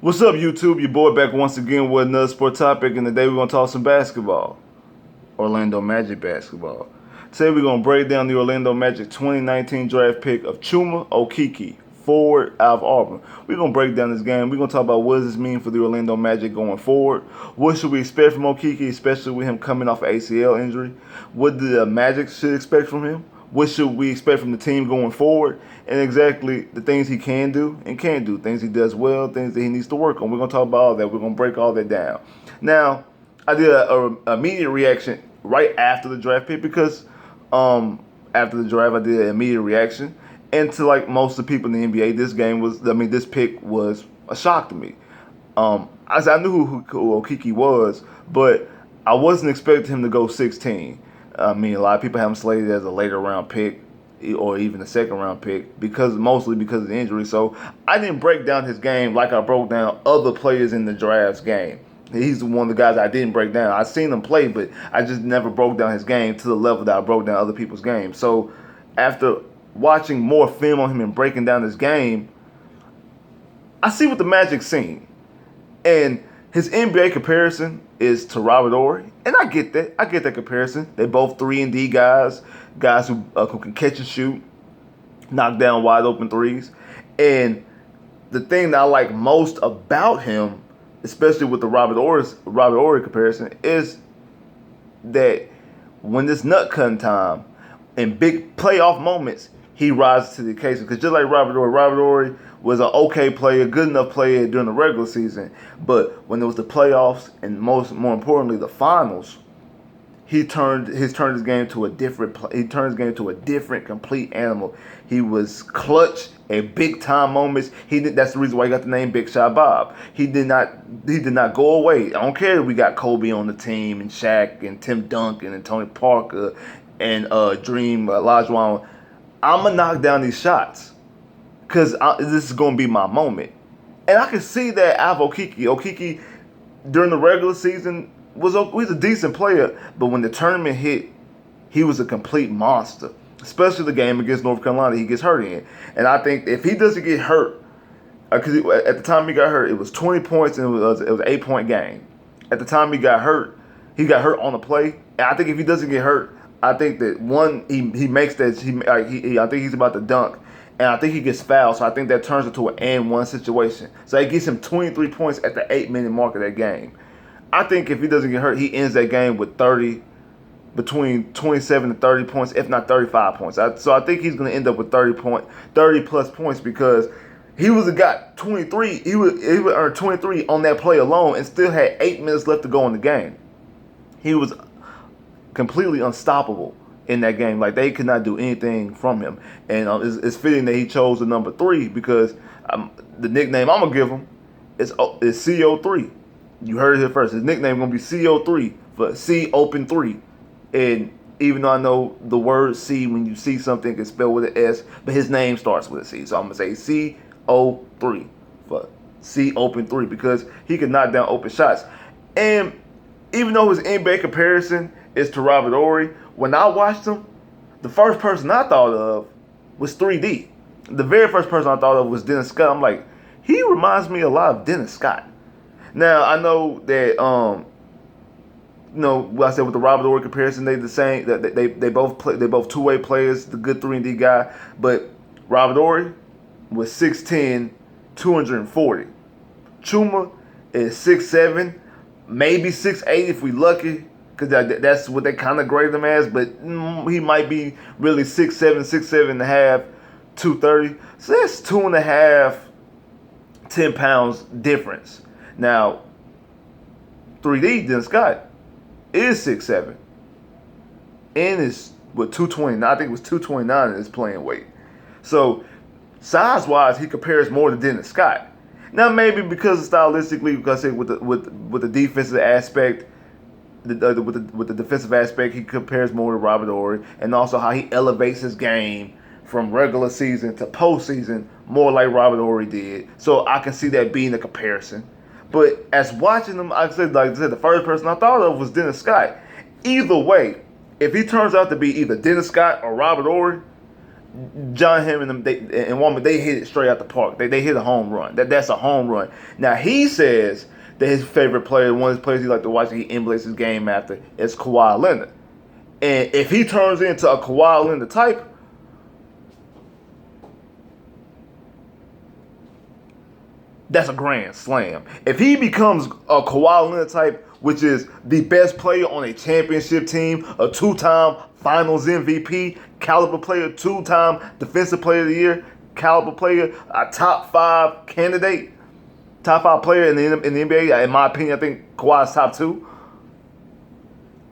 What's up, YouTube? Your boy back once again with another sport topic, and today we're gonna talk some basketball, Orlando Magic basketball. Today we're gonna break down the Orlando Magic 2019 draft pick of Chuma Okeke, forward out of Auburn. We're gonna break down this game. We're gonna talk about what does this mean for the Orlando Magic going forward. What should we expect from Okeke, especially with him coming off an ACL injury? What the Magic should expect from him? What should we expect from the team going forward, and exactly the things he can do and can't do, things he does well, things that he needs to work on. We're going to talk about all that. We're going to break all that down. Now, I did a immediate reaction right after the draft pick because after the draft, I did an immediate reaction. And to like most of the people in the NBA, this pick was a shock to me. I knew who Okeke was, but I wasn't expecting him to go 16. I mean, a lot of people have him slated as a later round pick or even a second round pick mostly because of the injury. So I didn't break down his game like I broke down other players in the draft's game. He's one of the guys I didn't break down. I seen him play, but I just never broke down his game to the level that I broke down other people's games. So after watching more film on him and breaking down his game, I see what the Magic seen. And his NBA comparison is to Robert Horry, and I get that. I get that comparison. They're both 3-and-D guys who can catch and shoot, knock down wide open threes. And the thing that I like most about him, especially with the Robert Horry comparison, is that when it's nut cutting time in big playoff moments, he rises to the occasion. Because just like Robert Horry was an okay player, good enough player during the regular season, but when it was the playoffs and more importantly the finals, he turned his game to a different. He turned his game to a different, complete animal. He was clutch at big time moments. That's the reason why he got the name Big Shot Bob. He did not go away. I don't care if we got Kobe on the team and Shaq and Tim Duncan and Tony Parker and Dream Olajuwon. I'm gonna knock down these shots because this is gonna be my moment, and I can see that out of Okeke. Okeke during the regular season was a decent player, but when the tournament hit, he was a complete monster. Especially the game against North Carolina, he gets hurt in, and I think if he doesn't get hurt, because at the time he got hurt, it was 20 points and it was an 8-point game. At the time he got hurt on the play, and I think if he doesn't get hurt, I think that he makes that I think he's about to dunk, and I think he gets fouled, so I think that turns into an and one situation. So it gets him 23 points at the 8-minute mark of that game. I think if he doesn't get hurt, he ends that game with between 27 and 30 points, if not 35 points. So I think he's going to end up with 30 plus points because he was a guy 23. He would earn 23 on that play alone and still had 8 minutes left to go in the game. He was completely unstoppable in that game. Like, they could not do anything from him. And it's fitting that he chose the number 3 because the nickname I'm going to give him is CO3. You heard it here first. His nickname going to be CO3 for C open 3. And even though I know the word C, when you see something, is spelled with an S, but his name starts with a C. So I'm going to say CO3 for C open 3 because he can knock down open shots. And even though his NBA comparison is to Robert Horry, when I watched him, the first person I thought of was 3D. The very first person I thought of was Dennis Scott. I'm like, he reminds me a lot of Dennis Scott. Now I know that what I said with the Robert Horry comparison, they the same. That they both two-way players, the good 3-and-D guy. But Robert Horry was 6'10", 240. Chuma is 6'7", maybe 6'8" if we lucky, because that's what they kind of grade him as. But he might be really 6'7", 6'7 and a half, 230. So that's 2.5, 10 pounds difference. Now, 3D, Dennis Scott, is 6'7", and is with 229. I think it was 229 in his playing weight. So, size-wise, he compares more to Dennis Scott. Now, maybe because stylistically, because I say with the defensive aspect, with the defensive aspect, he compares more to Robert Horry, and also how he elevates his game from regular season to postseason more like Robert Horry did. So I can see that being a comparison. But as watching him, like I said, the first person I thought of was Dennis Scott. Either way, if he turns out to be either Dennis Scott or Robert Horry, John Hammond and Womack, they hit it straight out the park. They hit a home run. That's a home run. Now he says that his favorite player, one of his players he like to watch, and he emulates his game after, is Kawhi Leonard. And if he turns into a Kawhi Leonard type, that's a grand slam. If he becomes a Kawhi Leonard type, which is the best player on a championship team, a two-time Finals MVP caliber player, two-time Defensive Player of the Year caliber player, a top 5 candidate, top 5 player in the NBA. In my opinion, I think Kawhi's top 2.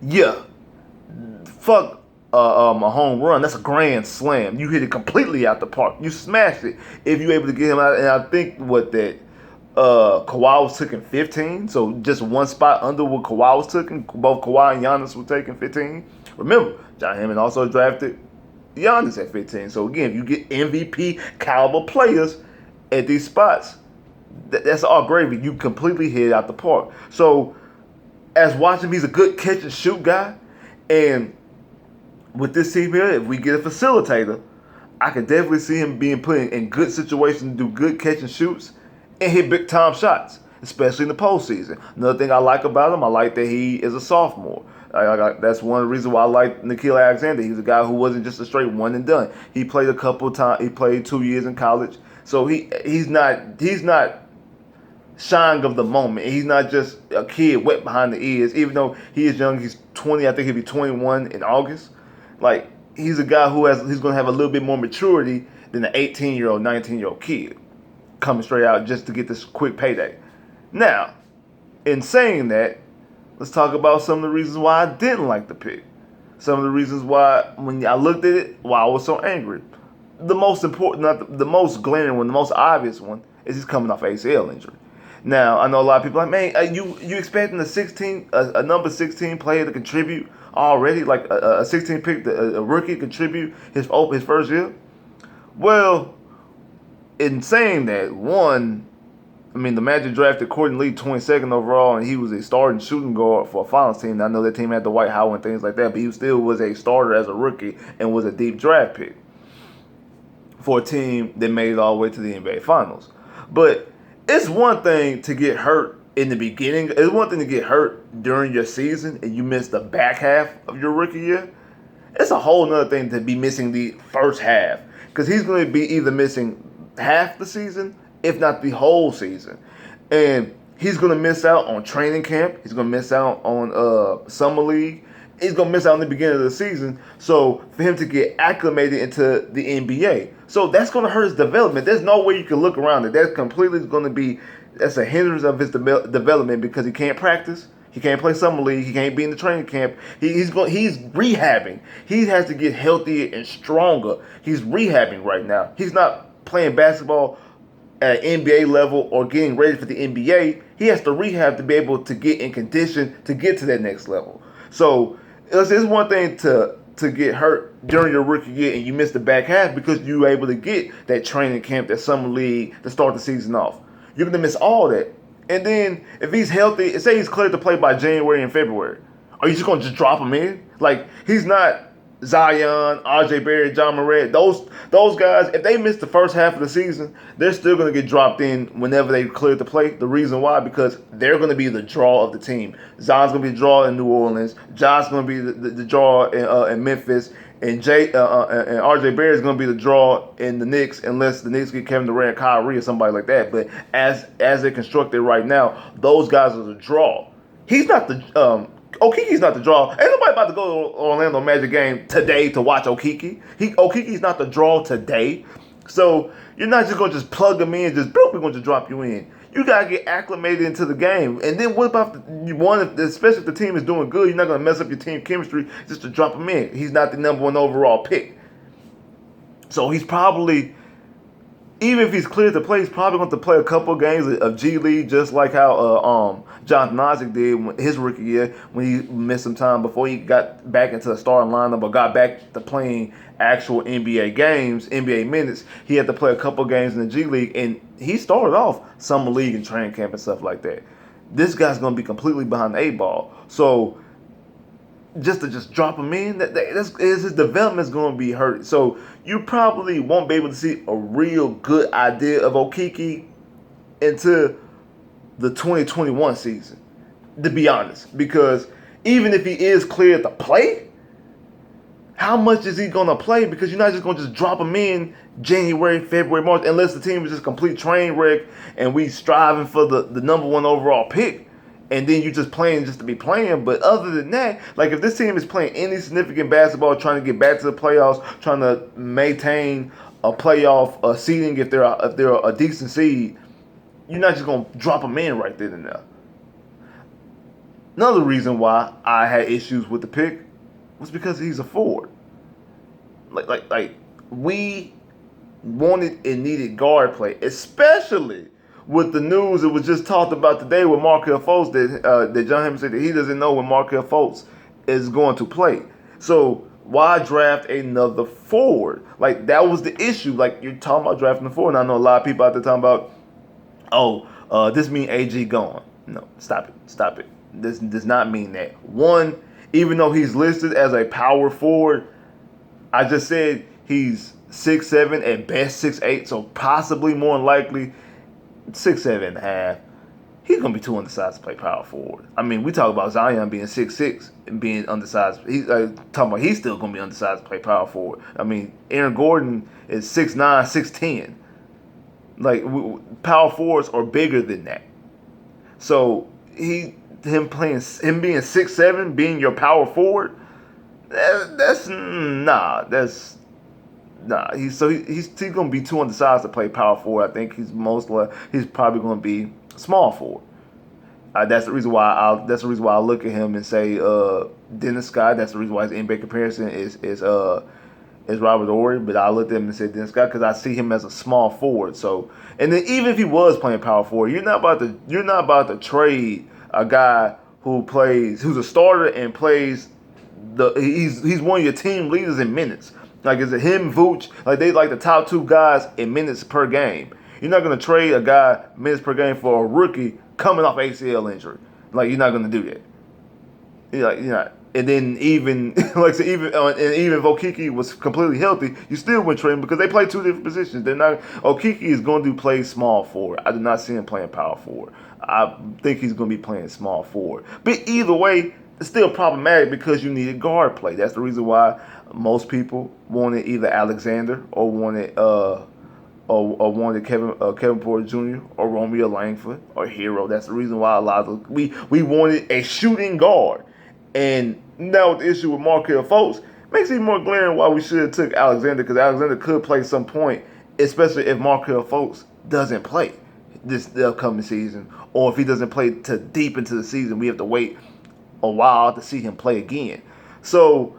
Yeah, fuck a home run. That's a grand slam. You hit it completely out the park. You smashed it if you're able to get him out. And I think Kawhi was taking 15, so just one spot under what Kawhi was taking. Both Kawhi and Giannis were taking 15. Remember, John Hammond also drafted Giannis at 15. So again, if you get MVP caliber players at these spots, that's all gravy. You completely hit it out the park. So as watching, he's a good catch and shoot guy, and with this team here, if we get a facilitator, I could definitely see him being put in good situations to do good catch and shoots and hit big time shots, especially in the postseason. Another thing I like about him, I like that he is a sophomore. That's one of the reasons why I like Nickeil Alexander. He's a guy who wasn't just a straight one and done. He played a couple of times. He played 2 years in college, so he's not shying of the moment. He's not just a kid wet behind the ears. Even though he is young, he's 20. I think he'll be 21 in August. Like, he's a guy he's going to have a little bit more maturity than an 18-year-old, 19-year-old kid coming straight out just to get this quick payday. Now, in saying that, let's talk about some of the reasons why I didn't like the pick. Some of the reasons why, when I looked at it, why I was so angry. The most important, not the most glaring one, the most obvious one, is he's coming off ACL injury. Now, I know a lot of people are like, man, you expecting a number 16 player to contribute already, like a 16 pick, a rookie contribute his first year? Well, in saying that, one, I mean, the Magic drafted Courtney Lee 22nd overall, and he was a starting shooting guard for a finals team. I know that team had Dwight Howard and things like that, but he still was a starter as a rookie and was a deep draft pick for a team that made it all the way to the NBA Finals. But it's one thing to get hurt in the beginning. It's one thing to get hurt during your season and you miss the back half of your rookie year. It's a whole nother thing to be missing the first half, because he's going to be either missing half the season, if not the whole season. And he's going to miss out on training camp. He's going to miss out on summer league. He's going to miss out in the beginning of the season. So for him to get acclimated into the NBA, so that's going to hurt his development. There's no way you can look around it. That's completely going to be, that's a hindrance of his development, because he can't practice. He can't play summer league. He can't be in the training camp. He's rehabbing. He has to get healthier and stronger. He's rehabbing right now. He's not playing basketball at NBA level or getting ready for the NBA. He has to rehab to be able to get in condition to get to that next level. So it's one thing to get hurt during your rookie year and you miss the back half because you were able to get that training camp, that summer league to start the season off. You're going to miss all that. And then if he's healthy, say he's cleared to play by January and February, are you just going to just drop him in? Like, he's not Zion, RJ Barrett, John Morant. Those guys, if they miss the first half of the season, they're still going to get dropped in whenever they clear to play. The reason why, because they're going to be the draw of the team. Zion's going to be the draw in New Orleans. John's going to be the draw in Memphis. And RJ Barrett is going to be the draw in the Knicks, unless the Knicks get Kevin Durant, Kyrie, or somebody like that. But as they're constructed right now, those guys are the draw. He's not the Okeke's not the draw. Ain't nobody about to go to Orlando Magic game today to watch Okeke. Okeke's not the draw today. So you're not just going to just plug him in, just boop, we're going to drop you in. You got to get acclimated into the game. And then what about especially if the team is doing good, you're not going to mess up your team chemistry just to drop him in. He's not the number 1 overall pick. So he's probably, even if he's cleared to play, he's probably going to play a couple of games of G League, just like how Jonathan Isaac did his rookie year when he missed some time before he got back into the starting lineup or got back to playing actual NBA games, NBA minutes. He had to play a couple of games in the G League, and he started off summer league and training camp and stuff like that. This guy's going to be completely behind the 8 ball. So just drop him in, his development's going to be hurt. So you probably won't be able to see a real good idea of Okeke until the 2021 season, to be honest. Because even if he is cleared to play, how much is he going to play? Because you're not just going to just drop him in January, February, March, unless the team is just complete train wreck and we striving for the number one overall pick. And then you just playing just to be playing. But other than that, like if this team is playing any significant basketball, trying to get back to the playoffs, trying to maintain a playoff seeding, if they're a decent seed, you're not just gonna drop them in right then and there. Another reason why I had issues with the pick was because he's a forward. Like we wanted and needed guard play, especially with the news that was just talked about today with Markelle Fultz that John Hammond said that he doesn't know when Markelle Fultz is going to play. So why draft another forward? Like that was the issue. Like you're talking about drafting a forward, and I know a lot of people out there talking about, this mean AG gone. No, stop it. This does not mean that. One, even though he's listed as a power forward, I just said he's 6'7", at best 6'8", so possibly more than likely 6'7.5". He's gonna be too undersized to play power forward. I mean, we talk about Zion being 6'6" and being undersized. He's talking about he's still gonna be undersized to play power forward. I mean, Aaron Gordon is 6'9", 6'10". Like power forwards are bigger than that. So him being 6'7", being your power forward, that's nah. He's gonna be too undersized to play power forward. I think he's probably gonna be small forward. That's the reason why I look at him and say Dennis Scott. That's the reason why his NBA comparison is Robert Horry. But I looked at him and said Dennis Scott because I see him as a small forward. So, and then even if he was playing power forward, you're not about to trade a guy who's a starter and plays he's one of your team leaders in minutes. Like is it him, Vooch? Like they like the top two guys in minutes per game. You're not gonna trade a guy minutes per game for a rookie coming off ACL injury. Like you're not gonna do that. You're not. And then even like so even if Okeke was completely healthy, you still wouldn't trade him because they play two different positions. They're not. Okeke is going to play small forward. I do not see him playing power forward. I think he's going to be playing small forward. But either way, it's still problematic because you needed guard play. That's the reason why most people wanted either Alexander or wanted Kevin Porter Jr. or Romeo Langford or Hero. That's the reason why a lot of we wanted a shooting guard. And now with the issue with Markelle Fultz, makes it even more glaring why we should have took Alexander, because Alexander could play some point, especially if Markelle Fultz doesn't play the upcoming season, or if he doesn't play to deep into the season, we have to wait a while to see him play again. So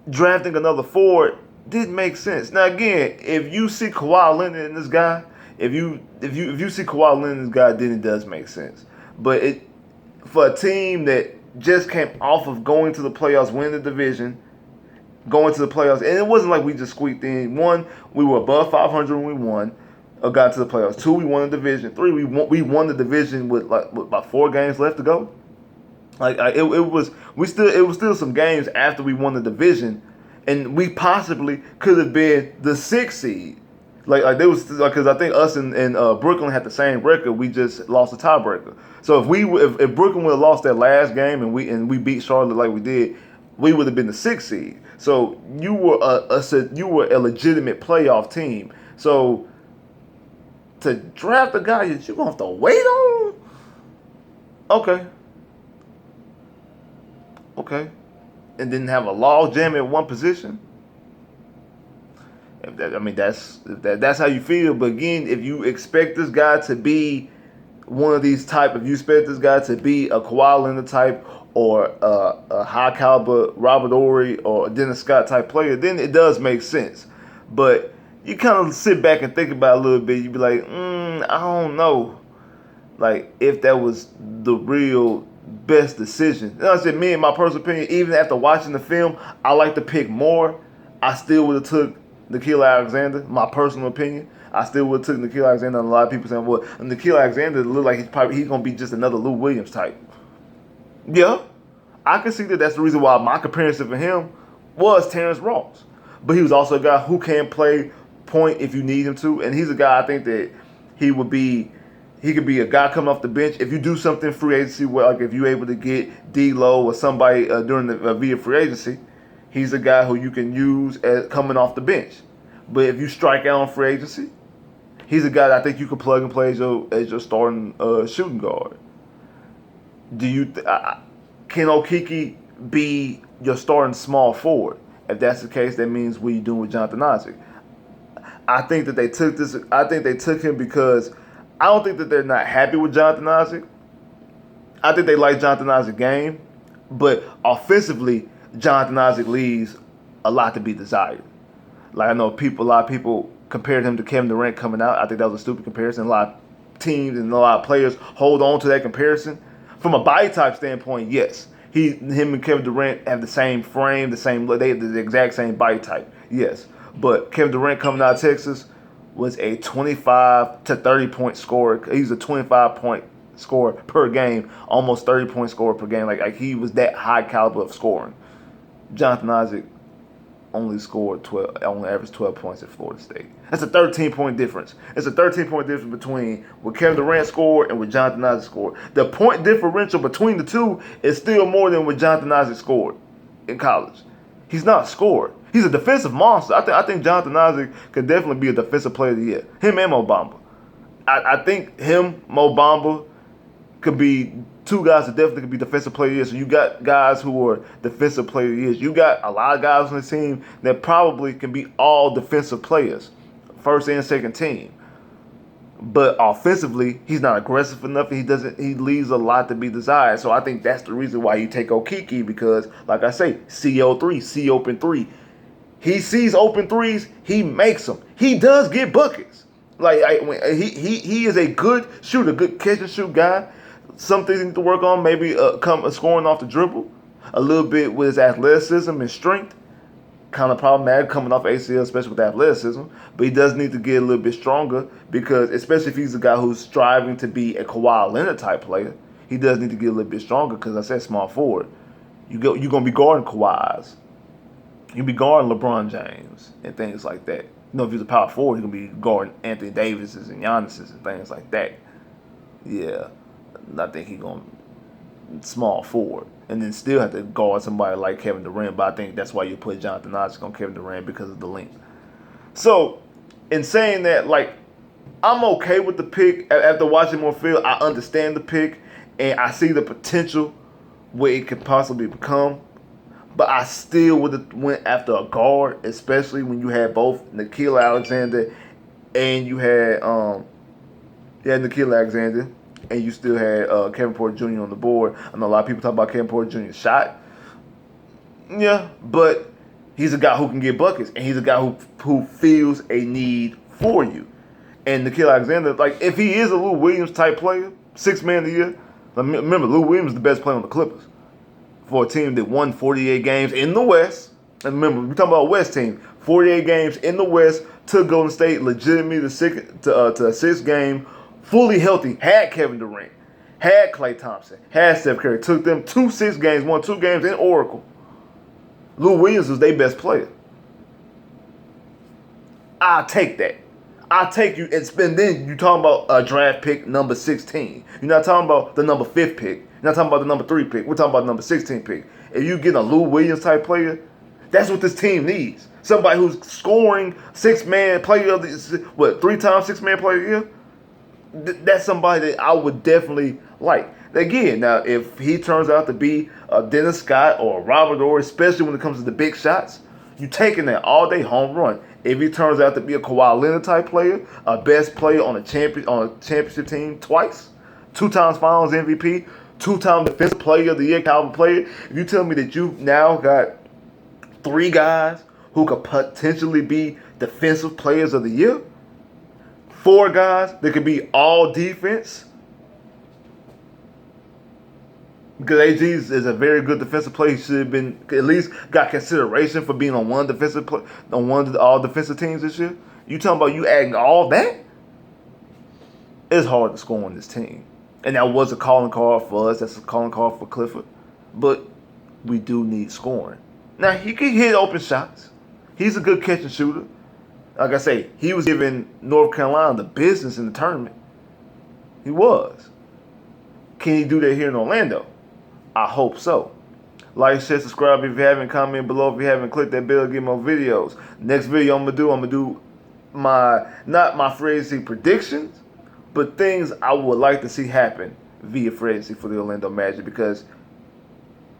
drafting another forward did make sense. Now again, if you see Kawhi Leonard in this guy, if you see Kawhi Leonard in this guy, then it does make sense. But for a team that just came off of going to the playoffs, winning the division, going to the playoffs, and it wasn't like we just squeaked in. One, we were above 500 when we won, got to the playoffs. Two, we won the division. Three, we won the division with about 4 games left to go. It was still some games after we won the division, and we possibly could have been the 6th seed. Because I think us and Brooklyn had the same record. We just lost the tiebreaker. So if Brooklyn would have lost that last game and we beat Charlotte like we did, we would have been the 6th seed. So you were a legitimate playoff team. So to draft a guy that you're gonna have to wait on, okay, and then have a log jam at one position. That's how you feel. But again, if you expect this guy to be one of these type, if you expect this guy to be a Kawhi Leonard type or a high caliber Robert Horry or a Dennis Scott type player, then it does make sense. But you kind of sit back and think about it a little bit. You be like, I don't know, like if that was the real best decision. You know what I said? Me, in my personal opinion, even after watching the film, I like to pick more. I still would have took Nickeil Alexander, my personal opinion. I still would have took Nickeil Alexander. And a lot of people saying, well, Nickeil Alexander look like he's gonna be just another Lou Williams type. Yeah, I can see that that's the reason why my comparison for him was Terrence Ross. But he was also a guy who can play point if you need him to, and he's a guy I think that he could be a guy coming off the bench. If you do something free agency, where like if you're able to get D-Lo or somebody during the via free agency, he's a guy who you can use as coming off the bench. But if you strike out on free agency, he's a guy that I think you can plug and play as your starting shooting guard. Do you can Okeke be your starting small forward? If that's the case, that means what are you doing with Jonathan Isaac? I think that they took this. I think they took him because I don't think that they're not happy with Jonathan Isaac. I think they like Jonathan Isaac's game, but offensively, Jonathan Isaac leaves a lot to be desired. Like I know a lot of people compared him to Kevin Durant coming out. I think that was a stupid comparison. A lot of teams and a lot of players hold on to that comparison. From a body type standpoint, yes. Him and Kevin Durant have the same frame, they have the exact same body type, yes. But Kevin Durant coming out of Texas was a 25 to 30 point scorer. He's a 25-point scorer per game, almost 30-point scorer per game. Like he was that high caliber of scoring. Jonathan Isaac only averaged 12 points at Florida State. That's a 13-point difference. It's a 13-point difference between what Kevin Durant scored and what Jonathan Isaac scored. The point differential between the two is still more than what Jonathan Isaac scored in college. He's not a scorer. He's a defensive monster. I think Jonathan Isaac can definitely be a defensive player of the year. Him and Mo Bamba. I think him, Mo Bamba, could be two guys that definitely could be defensive player of the year. So you got guys who are defensive player of the year. You got a lot of guys on the team that probably can be all defensive players, first and second team. But offensively, he's not aggressive enough. He leaves a lot to be desired. So I think that's the reason why you take Okeke, because, like I say, CO3, see open three. He sees open threes, he makes them. He does get buckets. He is a good shooter, good catch and shoot guy. Some things he need to work on, maybe scoring off the dribble, a little bit with his athleticism and strength. Kind of problematic coming off ACL, especially with athleticism. But he does need to get a little bit stronger because, especially if he's a guy who's striving to be a Kawhi Leonard type player, he does need to get a little bit stronger because I said small forward. You're going to be guarding Kawhis. You'll be guarding LeBron James and things like that. You know, if he's a power forward, you're going to be guarding Anthony Davis's and Giannis's and things like that. Yeah. I think he's going to small forward. And then still have to guard somebody like Kevin Durant. But I think that's why you put Jonathan Isaac on Kevin Durant, because of the length. So, in saying that, I'm okay with the pick. After watching more film, I understand the pick. And I see the potential where it could possibly become. But I still would have went after a guard, especially when you had both Nickeil Alexander and you had Nickeil Alexander, and you still had Kevin Porter Jr. on the board. I know a lot of people talk about Kevin Porter Jr.'s shot. Yeah, but he's a guy who can get buckets, and he's a guy who feels a need for you. And Nickeil Alexander, if he is a Lou Williams type player, 6th man of the year. Remember, Lou Williams is the best player on the Clippers for a team that won 48 games in the West. And remember, we're talking about a West team. 48 games in the West, took Golden State legitimately to a sixth game, fully healthy, had Kevin Durant, had Klay Thompson, had Steph Curry, took them 6 games, won 2 games in Oracle. Lou Williams was their best player. I'll take that. I'll take you, and then you're talking about a draft pick number 16. You're not talking about the number 5th pick. You're not talking about the number 3 pick. We're talking about the number 16 pick. If you get a Lou Williams type player, that's what this team needs. Somebody who's scoring 6-man player of the 3-time 6-man player of the year. That's somebody that I would definitely like. Again, now if he turns out to be a Dennis Scott or a Robert Horry, especially when it comes to the big shots, you taking that all day home run. If he turns out to be a Kawhi Leonard type player, a best player on a championship team twice, 2 times Finals MVP, 2-time Defensive Player of the Year caliber player. If you tell me that you now got 3 guys who could potentially be Defensive Players of the Year, 4 guys that could be all defense, because AG is a very good defensive player. He should have been at least got consideration for being on one of the all defensive teams this year. You talking about you adding all that? It's hard to score on this team, and that was a calling card for us. That's a calling card for Clifford. But we do need scoring. Now, he can hit open shots. He's a good catch and shooter. Like I say, he was giving North Carolina the business in the tournament. He was. Can he do that here in Orlando? I hope so. Like, share, subscribe if you haven't, comment below if you haven't, click that bell, get more videos. Next video I'm gonna do not my free agency predictions, but things I would like to see happen via free agency for the Orlando Magic, because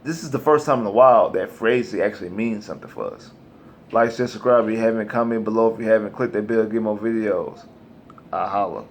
this is the first time in a while that free agency actually means something for us. Like, share, subscribe if you haven't, comment below if you haven't, click that bell, get more videos. I holla.